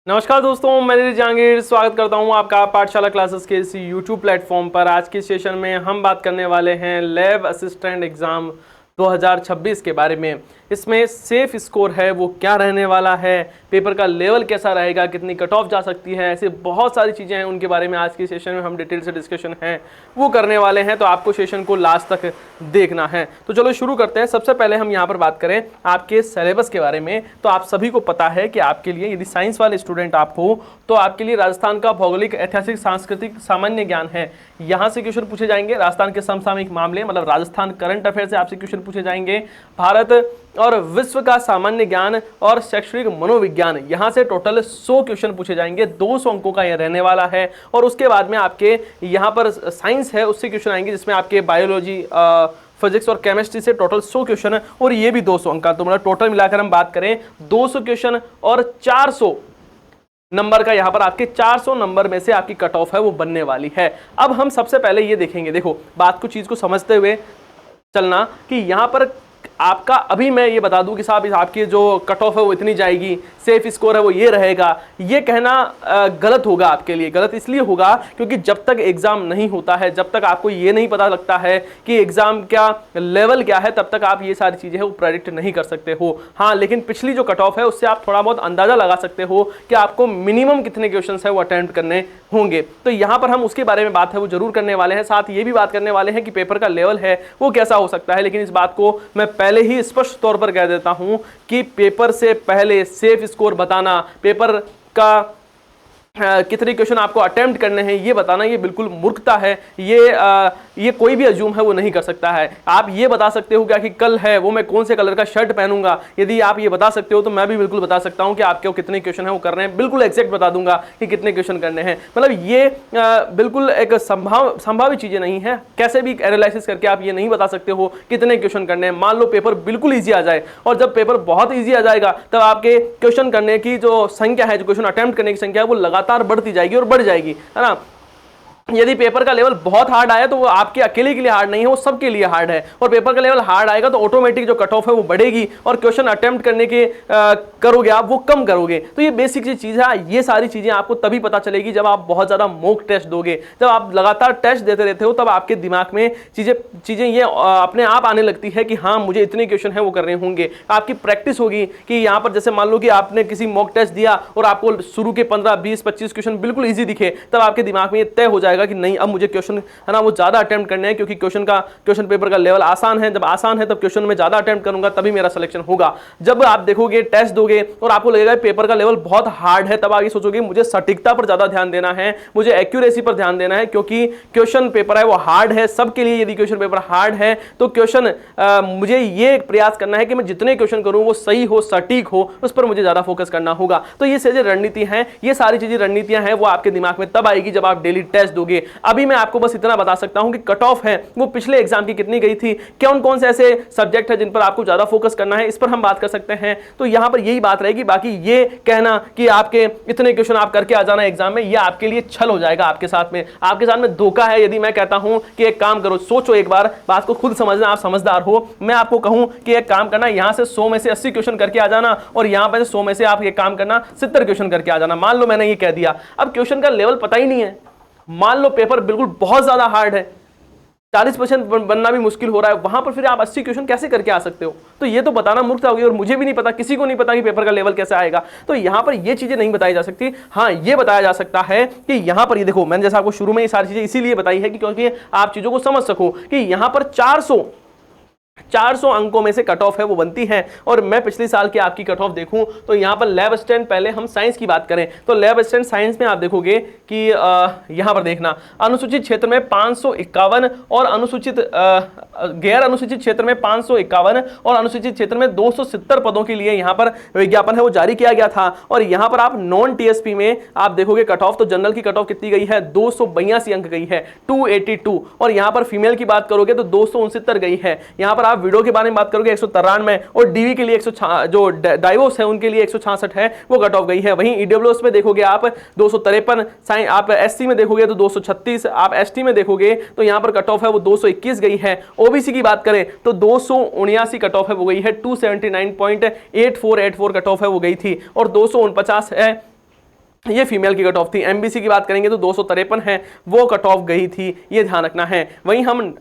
नमस्कार दोस्तों, मैं निधि जहांगीर स्वागत करता हूं आपका पाठशाला क्लासेस के इस यूट्यूब प्लेटफॉर्म पर। आज के सेशन में हम बात करने वाले हैं लैब असिस्टेंट एग्ज़ाम 2026 के बारे में। इसमें सेफ स्कोर है वो क्या रहने वाला है, पेपर का लेवल कैसा रहेगा, कितनी कट ऑफ जा सकती है, ऐसे बहुत सारी चीज़ें हैं उनके बारे में आज के सेशन में हम डिटेल से डिस्कशन है वो करने वाले हैं। तो आपको सेशन को लास्ट तक देखना है। तो चलो शुरू करते हैं। सबसे पहले हम यहाँ पर बात करें आपके सिलेबस के बारे में। तो आप सभी को पता है कि आपके लिए यदि साइंस वाले स्टूडेंट आप हो तो आपके लिए राजस्थान का भौगोलिक, ऐतिहासिक, सांस्कृतिक, सामान्य ज्ञान है, यहाँ से क्वेश्चन पूछे जाएंगे। राजस्थान के समसामयिक मामले मतलब राजस्थान करंट अफेयर से आपसे क्वेश्चन पूछे जाएंगे। भारत और विश्व का सामान्य ज्ञान और शैक्षणिक मनोविज्ञान, यहाँ से टोटल 100 क्वेश्चन पूछे जाएंगे। 200 अंकों का यह रहने वाला है। और उसके बाद में आपके यहाँ पर साइंस है उससे क्वेश्चन आएंगे, जिसमें आपके बायोलॉजी, फिजिक्स और केमिस्ट्री से टोटल 100 क्वेश्चन है और ये भी 200 अंक का। तो मतलब टोटल मिलाकर हम बात करें 200 क्वेश्चन और 400 नंबर का, यहाँ पर आपके 400 नंबर में से आपकी कट ऑफ है वो बनने वाली है। अब हम सबसे पहले ये देखेंगे, देखो बात को, चीज को समझते हुए चलना कि यहाँ पर आपका, अभी मैं ये बता दूं कि साहब आपकी जो कट ऑफ है वो इतनी जाएगी, सेफ स्कोर है वो ये रहेगा, ये कहना गलत होगा आपके लिए। गलत इसलिए होगा क्योंकि जब तक एग्जाम नहीं होता है, जब तक आपको ये नहीं पता लगता है कि एग्जाम क्या लेवल क्या है, तब तक आप ये सारी चीजें वो प्रेडिक्ट नहीं कर सकते हो। हाँ, लेकिन पिछली जो कट ऑफ है उससे आप थोड़ा बहुत अंदाजा लगा सकते हो कि आपको मिनिमम कितने क्वेश्चन है वो अटेम्प्ट करने होंगे। तो यहाँ पर हम उसके बारे में बात है वो जरूर करने वाले हैं। साथ ये भी बात करने वाले हैं कि पेपर का लेवल है वो कैसा हो सकता है। लेकिन इस बात को मैं पहले ही स्पष्ट तौर पर कह देता हूं कि पेपर से पहले सेफ स्कोर बताना, पेपर का कितने क्वेश्चन आपको अटेम्प्ट करने हैं ये बताना, ये बिल्कुल मूर्खता है। ये कोई भी अज्यूम है वो नहीं कर सकता है। आप ये बता सकते हो क्या कि कल है वो मैं कौन से कलर का शर्ट पहनूंगा, यदि आप ये बता सकते हो तो मैं भी बिल्कुल बता सकता हूं कि आपके कितने क्वेश्चन है वो करने हैं, बिल्कुल एग्जैक्ट बता दूंगा कि कितने क्वेश्चन करने हैं। मतलब ये बिल्कुल एक संभावित चीजें नहीं है। कैसे भी एनालिसिस करके आप ये नहीं बता सकते हो कितने क्वेश्चन करने हैं। मान लो पेपर बिल्कुल ईजी आ जाए, और जब पेपर बहुत ईजी आ जाएगा तब आपके क्वेश्चन करने की जो संख्या है, जो क्वेश्चन अटेम्प्ट करने की संख्या है वो लगातार बढ़ती जाएगी और बढ़ जाएगी, है ना। यदि पेपर का लेवल बहुत हार्ड आया तो वो आपके अकेले के लिए हार्ड नहीं है, वो सबके लिए हार्ड है। और पेपर का लेवल हार्ड आएगा तो ऑटोमेटिक जो कट ऑफ है वो बढ़ेगी और क्वेश्चन अटेम्प्ट करने के करोगे आप वो कम करोगे। तो ये बेसिक चीज है। ये सारी चीजें आपको तभी पता चलेगी जब आप बहुत ज्यादा मॉक टेस्ट दोगे। जब आप लगातार टेस्ट देते रहते हो तब आपके दिमाग में चीजें ये अपने आप आने लगती है कि हाँ मुझे इतने क्वेश्चन है वो करने होंगे। आपकी प्रैक्टिस होगी कि यहाँ पर जैसे मान लो कि आपने किसी मॉक टेस्ट दिया और आपको शुरू के 15, 20, 25 क्वेश्चन बिल्कुल ईजी दिखे, तब आपके दिमाग में ये तय हो जाएगा कि नहीं अब मुझे क्वेश्चन है ना वो ज्यादा अटेम्प्ट करने हैं, क्योंकि क्वेश्चन पेपर का लेवल आसान है। जब आसान है तब क्वेश्चन में ज्यादा अटेम्प्ट करूंगा तभी मेरा सिलेक्शन होगा। जब आप देखोगे टेस्ट दोगे और आपको लगेगा पेपर का लेवल बहुत हार्ड है, तब आप ये सोचोगे मुझे सटीकता पर ज्यादा ध्यान देना है, मुझे एक्यूरेसी पर ध्यान देना है, क्योंकि क्वेश्चन पेपर है वो हार्ड है सबके लिए। यदि क्वेश्चन पेपर हार्ड है तो क्वेश्चन मुझे ये प्रयास करना है कि मैं जितने क्वेश्चन करूं वो सही हो, सटीक हो, उस पर मुझे ज्यादा फोकस करना होगा। तो ये सारी रणनीति है, ये सारी चीजें रणनीतियां हैं वो आपके दिमाग में तब आएगी जब आप डेली टेस्ट दोगे। अभी मैं आपको बस इतना बता सकता हूं कि कट ऑफ है वो पिछले एग्जाम की कितनी गई थी, कौन कौन से ऐसे सब्जेक्ट है जिन पर आपको ज्यादा फोकस करना है, इस पर हम बात कर सकते हैं। तो यहां पर यही बात रहेगी। बाकी ये कहना कि आपके इतने क्वेश्चन आप करके आ जाना एग्जाम में, ये आपके लिए छल हो जाएगा, आपके साथ में धोखा है। यदि मैं कहता हूं कि एक काम करो, सोचो एक बार, बात को खुद समझना, आप समझदार हो। मैं आपको कहूं कि एक काम करना, यहां से 100 में से 80 क्वेश्चन करके आ जाना और यहां पर 100 में से आप एक काम करना 70 क्वेश्चन करके आ जाना। मान लो मैंने ये कह दिया, अब क्वेश्चन का लेवल पता ही नहीं है, मान लो पेपर बिल्कुल बहुत ज्यादा हार्ड है, 40% बनना भी मुश्किल हो रहा है, वहां पर फिर आप 80 क्वेश्चन कैसे करके आ सकते हो? तो ये तो बताना मूर्खता होगी और मुझे भी नहीं पता, किसी को नहीं पता कि पेपर का लेवल कैसे आएगा। तो यहां पर ये चीजें नहीं बताई जा सकती। हाँ, ये बताया जा सकता है कि यहां पर ये देखो, मैंने जैसा आपको शुरू में ये सारी चीजें इसीलिए बताई है कि क्योंकि आप चीजों को समझ सको कि यहां पर 400 अंकों में से कट ऑफ है वो बनती है। और मैं पिछले साल की आपकी कट ऑफ देखूं तो यहां पर लैब असिस्टेंट, पहले हम साइंस की बात करें तो लैब असिस्टेंट साइंस में आप देखोगे कि यहां पर देखना, अनुसूचित क्षेत्र में 551 और अनुसूचित गैर अनुसूचित क्षेत्र में 551 और अनुसूचित क्षेत्र में 270 पदों के लिए यहां पर विज्ञापन है वो जारी किया गया था। और यहां पर आप नॉन टीएसपी में आप देखोगे कट ऑफ, तो जनरल की कट ऑफ कितनी गई है, 282 अंक गई है, 282। और यहां पर फीमेल की बात करोगे तो 269 गई है। यहां पर आप वीडियो के बारे में बात करोगे 193, और डीवी के लिए 106, जो डाइवोर्स है उनके लिए 166 है वो कट ऑफ गई है। वहीं ईडब्ल्यूएस में देखोगे आप 253, आप एससी में देखोगे तो 236, आप एसटी में देखोगे तो यहां पर कट ऑफ है वो 221 गई है। ओबीसी की बात करें तो 279 कट ऑफ है वो गई है, 279.8484 कट ऑफ है वो गई थी, और 249 है ये फीमेल की कट ऑफ थी। एमबीसी की बात करेंगे तो 253 है, वो कट ऑफ गई थी, ये ध्यान रखना है। वहीं हम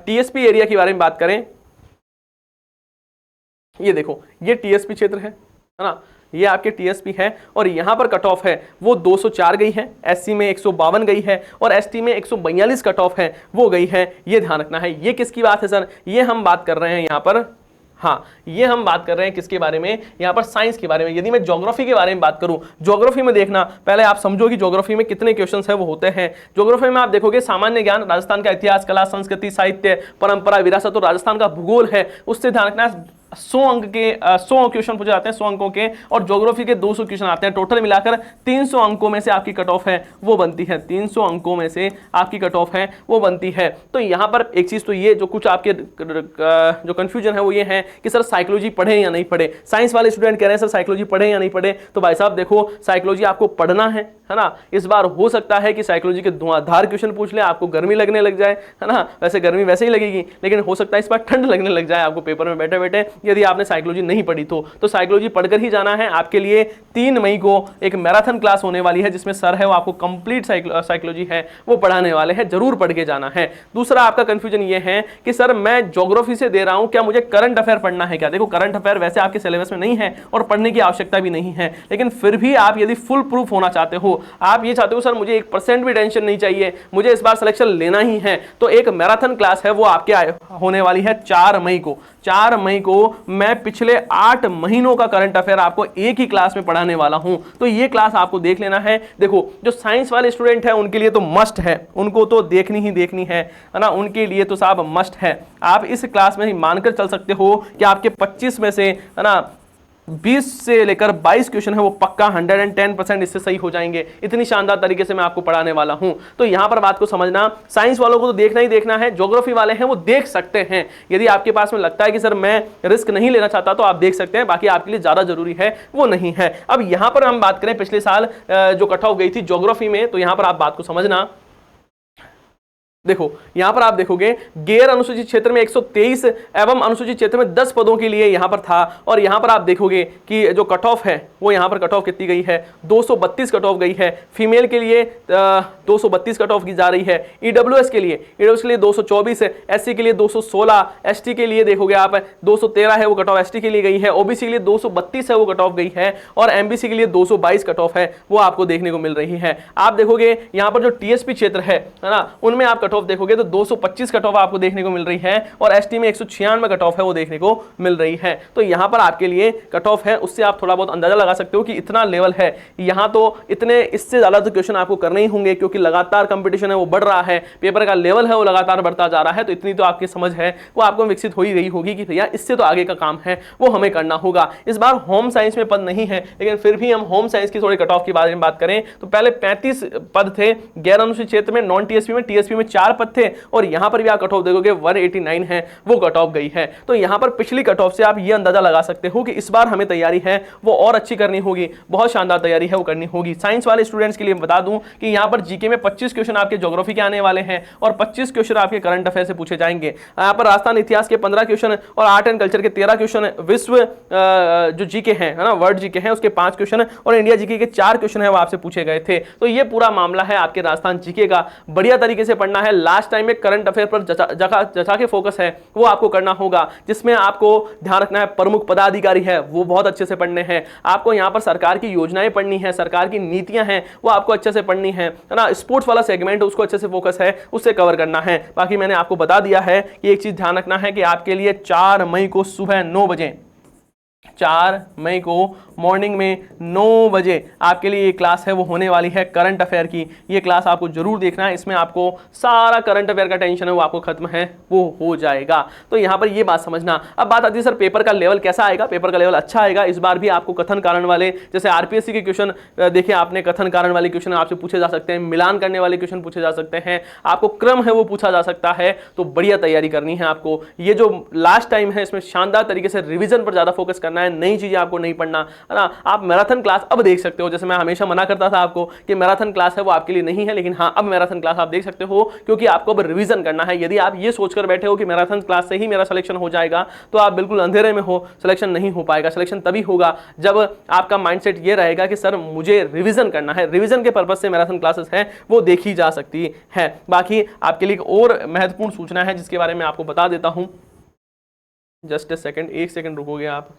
टीएसपी एरिया के बारे में बात करें, ये देखो ये टीएसपी क्षेत्र है ना, ये आपके टीएसपी है और यहां पर कट ऑफ है वो 204 गई है, एससी में 152 गई है और एसटी में 142 कट ऑफ है वो गई है, ये ध्यान रखना है। ये किसकी बात है सर? ये हम बात कर रहे हैं यहां पर, हाँ ये हम बात कर रहे हैं किसके बारे में, यहां पर साइंस के बारे में। यदि मैं ज्योग्राफी के बारे में बात करूं, ज्योग्राफी में देखना, पहले आप समझो कि ज्योग्राफी में कितने क्वेश्चंस है वो होते हैं। ज्योग्राफी में आप देखोगे सामान्य ज्ञान, राजस्थान का इतिहास, कला, संस्कृति, साहित्य, परंपरा, विरासत और राजस्थान का भूगोल है, उससे ध्यान रखना 100 अंक के 100 क्वेश्चन पूछे जाते हैं, 100 अंकों के, और ज्योग्राफी के 200 क्वेश्चन आते हैं। टोटल मिलाकर 300 अंकों में से आपकी कट ऑफ है वो बनती है, 300 अंकों में से आपकी कट ऑफ है वो बनती है। तो यहां पर एक चीज तो ये जो कुछ आपके जो कंफ्यूजन है वो ये है कि सर साइकोलॉजी पढ़े या नहीं पढ़े। साइंस वाले स्टूडेंट कह रहे हैं सर साइकोलॉजी पढ़े या नहीं पढ़े, तो भाई साहब देखो साइकोलॉजी आपको पढ़ना है ना। इस बार हो सकता है कि साइकोलॉजी के धुआंधार क्वेश्चन पूछ ले, आपको गर्मी लगने लग जाए, है ना। वैसे गर्मी वैसे ही लगेगी, लेकिन हो सकता है इस बार ठंड लगने लग जाए आपको पेपर में बैठे बैठे, यदि आपने साइकोलॉजी नहीं पढ़ी तो साइकोलॉजी पढ़कर ही जाना है। आपके लिए 3 मई को एक मैराथन क्लास होने वाली है जिसमें सर है वो आपको कंप्लीट साइकोलॉजी है वो पढ़ाने वाले हैं, जरूर पढ़ के जाना है। दूसरा आपका कंफ्यूजन ये है कि सर मैं ज्योग्राफी से दे रहा हूं, क्या मुझे करंट अफेयर पढ़ना है क्या? देखो करंट अफेयर वैसे आपके सिलेबस में नहीं है और पढ़ने की आवश्यकता भी नहीं है, लेकिन फिर भी आप यदि फुल प्रूफ होना चाहते हो, आप ये चाहते हो सर मुझे 1% भी टेंशन नहीं चाहिए, मुझे इस बार सिलेक्शन लेना ही है, तो एक मैराथन क्लास है वो आपके होने वाली है 4 मई को। 4 मई को मैं पिछले 8 महीनों का करंट अफेयर आपको एक ही क्लास में पढ़ाने वाला हूं, तो ये क्लास आपको देख लेना है। देखो जो साइंस वाले स्टूडेंट हैं उनके लिए तो मस्ट है, उनको तो देखनी ही देखनी है ना, उनके लिए तो साहब मस्ट है। आप इस क्लास में ही मानकर चल सकते हो कि आपके 25 में से है ना 20 से लेकर 22 क्वेश्चन है वो पक्का 110% इससे सही हो जाएंगे। इतनी शानदार तरीके से मैं आपको पढ़ाने वाला हूं। तो यहां पर बात को समझना, साइंस वालों को तो देखना ही देखना है, ज्योग्राफी वाले हैं वो देख सकते हैं। यदि आपके पास में लगता है कि सर मैं रिस्क नहीं लेना चाहता तो आप देख सकते हैं, बाकी आपके लिए ज्यादा जरूरी है वो नहीं है। अब यहां पर हम बात करें पिछले साल जो कट ऑफ गई थी ज्योग्राफी में, तो यहां पर आप बात को समझना। देखो यहां पर आप देखोगे गैर अनुसूचित क्षेत्र में 123 एवं अनुसूचित क्षेत्र में 10 पदों के लिए यहां पर था, और यहां पर आप देखोगे कि जो कट ऑफ है वो यहां पर कट ऑफ कितनी गई है, 232 कट ऑफ गई है। फीमेल के लिए 232 कट ऑफ की जा रही है। ईडब्ल्यूएस के लिए 224 है, एससी के लिए 216, एसटी के लिए देखोगे आप 213 है वो कट ऑफ एसटी के लिए गई है, ओबीसी के लिए 232 है वो कट ऑफ गई है, और एमबीसी के लिए 222 कट ऑफ है वो आपको देखने को मिल रही है। आप देखोगे यहां पर जो टीएसपी क्षेत्र है ना, उनमें आप कट ऑफ देखोगे तो 225 कट ऑफ आपको देखने को मिल रही है, और एसटी में 196 कट ऑफ है वो देखने को मिल रही है। तो यहां पर आपके लिए कट ऑफ है, उससे आप थोड़ा बहुत अंदाजा लगा सकते हो कि इतना लेवल है। यहां तो इतने, इससे ज्यादा तो क्वेश्चन आपको करने ही होंगे क्योंकि लगातार कंपटीशन है वो बढ़ रहा है, पेपर का लेवल है वो लगातार बढ़ता जा रहा है। तो इतनी तो आपकी समझ है वो आपको विकसित हो ही गई होगी कि भैया इससे तो आगे का काम है वो हमें करना होगा। इस बार होम साइंस में पद नहीं है, लेकिन फिर भी हम होम साइंस की थोड़ी कट ऑफ के बारे में बात करें तो पहले 35 पद थे गैर अनुसूचित क्षेत्र में, नॉन टीएसपी में, टीएसपी में 4 पद थे, और यहां पर भी आप कट ऑफ देखोगे 189 है वो कट ऑफ गई है। तो यहां पर पिछली कट ऑफ से आप ये अंदाजा लगा सकते हो कि इस बार हमें तैयारी है वो और अच्छी करनी होगी, बहुत शानदार तैयारी है वो करनी होगी। साइंस वाले स्टूडेंट्स के लिए बता दूं कि यहां पर जीके में 25 क्वेश्चन आपके ज्योग्राफी के आने वाले हैं और 25 क्वेश्चन आपके करंट अफेयर से पूछे जाएंगे। यहां पर राजस्थान इतिहास के 15 क्वेश्चन और आर्ट एंड कल्चर के 13 क्वेश्चन, विश्व जो जीके है ना, वर्ल्ड जीके है उसके 5 क्वेश्चन, और इंडिया जीके के 4 क्वेश्चन है वो आपसे पूछे गए थे। तो ये पूरा मामला है आपके राजस्थान जीके का, बढ़िया तरीके से पढ़ना है। लास्ट टाइम में करंट अफेयर पर जचा के फोकस है वो आपको करना होगा, जिसमें आपको ध्यान रखना है प्रमुख पदाधिकारी है वो बहुत अच्छे से पढ़ने हैं। आपको यहां पर सरकार की योजनाएं पढ़नी है, सरकार की नीतियां हैं वो आपको अच्छे से पढ़नी है ना। स्पोर्ट्स वाला सेगमेंट उसको अच्छे से फोकस है, उससे कवर करना है। बाकी मैंने आपको बता दिया है कि एक चीज ध्यान रखना है कि आपके लिए 4 मई को सुबह 9 बजे, 4 मई को मॉर्निंग में 9 बजे आपके लिए ये क्लास है वो होने वाली है करंट अफेयर की। ये क्लास आपको जरूर देखना है, इसमें आपको सारा करंट अफेयर का टेंशन है वो आपको खत्म है वो हो जाएगा। तो यहां पर ये बात समझना। अब बात आती है सर पेपर का लेवल कैसा आएगा। पेपर का लेवल अच्छा आएगा। इस बार भी आपको कथन कारण वाले, जैसे आरपीएससी के क्वेश्चन देखिए आपने, कथन कारण वाले क्वेश्चन आपसे पूछे जा सकते हैं, मिलान करने वाले क्वेश्चन पूछे जा सकते हैं, आपको क्रम है वो पूछा जा सकता है। तो बढ़िया तैयारी करनी है आपको। ये जो लास्ट टाइम है इसमें शानदार तरीके से रिविजन पर ज्यादा फोकस करना करना है, नई चीज़ें आपको नहीं पढ़ना है ना। आप मैराथन क्लास अब देख सकते हो, जैसे मैं हमेशा मना करता था आपको कि मैराथन क्लास है वो आपके लिए नहीं है, लेकिन हाँ अब मैराथन क्लास आप देख सकते हो क्योंकि आपको अब रिवीजन करना है। यदि आप ये सोचकर बैठे हो कि मैराथन क्लास से ही मेरा सिलेक्शन हो जाएगा तो आप बिल्कुल अंधेरे में हो, सिलेक्शन नहीं हो पाएगा। सिलेक्शन तभी होगा जब आपका माइंडसेट ये रहेगा कि सर मुझे रिवीजन करना है, रिवीजन के पर्पज से मैराथन क्लासेस है वो देखी जा सकती है। बाकी आपके लिए एक और महत्वपूर्ण सूचना है जिसके बारे में आपको बता देता हूं, जस्ट ए सेकंड, एक सेकंड रुकोगे आप।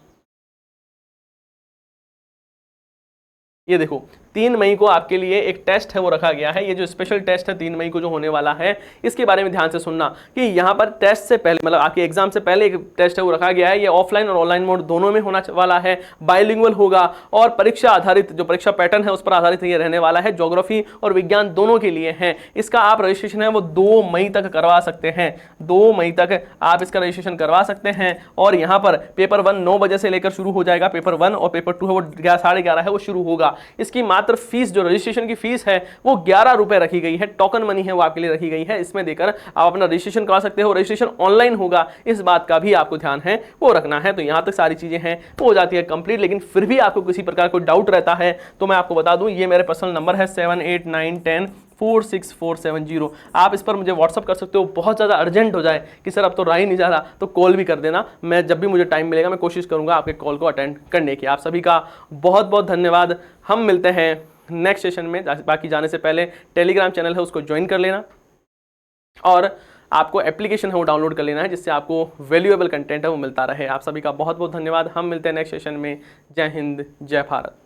ये देखो 3 मई को आपके लिए एक टेस्ट है वो रखा गया है। ये जो स्पेशल टेस्ट है 3 मई को जो होने वाला है, इसके बारे में ध्यान से सुनना कि यहाँ पर टेस्ट से पहले मतलब आपके एग्जाम से पहले एक टेस्ट है वो रखा गया है। ये ऑफलाइन और ऑनलाइन मोड दोनों में होना वाला है, बाइलिंगुअल होगा और परीक्षा आधारित जो परीक्षा पैटर्न है उस पर आधारित ये रहने वाला है। ज्योग्राफी और विज्ञान दोनों के लिए है। इसका आप रजिस्ट्रेशन है वो 2 मई तक करवा सकते हैं। 2 मई तक आप इसका रजिस्ट्रेशन करवा सकते हैं। और यहाँ पर पेपर 1 9 बजे से लेकर शुरू हो जाएगा पेपर 1, और पेपर 2 है वो 11:30 है वो शुरू होगा। इसकी मात्र फीस जो रजिस्ट्रेशन की फीस है वो 11 रुपए रखी गई है, टोकन मनी है वो आपके लिए रखी गई है। इसमें देकर आप अपना रजिस्ट्रेशन करा सकते हो। रजिस्ट्रेशन ऑनलाइन होगा, इस बात का भी आपको ध्यान है वो रखना है। तो यहां तक सारी चीजें हैं वो हो जाती है कंप्लीट। लेकिन फिर भी आपको किसी प्रकार कोई डाउट रहता है तो मैं आपको बता दूं, ये मेरे पर्सनल नंबर है 7891046470। आप इस पर मुझे व्हाट्सअप कर सकते हो। बहुत ज़्यादा अर्जेंट हो जाए कि सर अब तो रहा ही नहीं जा रहा तो कॉल भी कर देना। मैं जब भी मुझे टाइम मिलेगा मैं कोशिश करूंगा आपके कॉल को अटेंड करने की। आप सभी का बहुत बहुत धन्यवाद। हम मिलते हैं नेक्स्ट सेशन में। बाकी जाने से पहले टेलीग्राम चैनल है उसको ज्वाइन कर लेना और आपको एप्लीकेशन है वो डाउनलोड कर लेना है जिससे आपको वैल्यूएबल कंटेंट है वो मिलता रहे। आप सभी का बहुत बहुत धन्यवाद। हम मिलते हैं नेक्स्ट सेशन में। जय हिंद, जय भारत।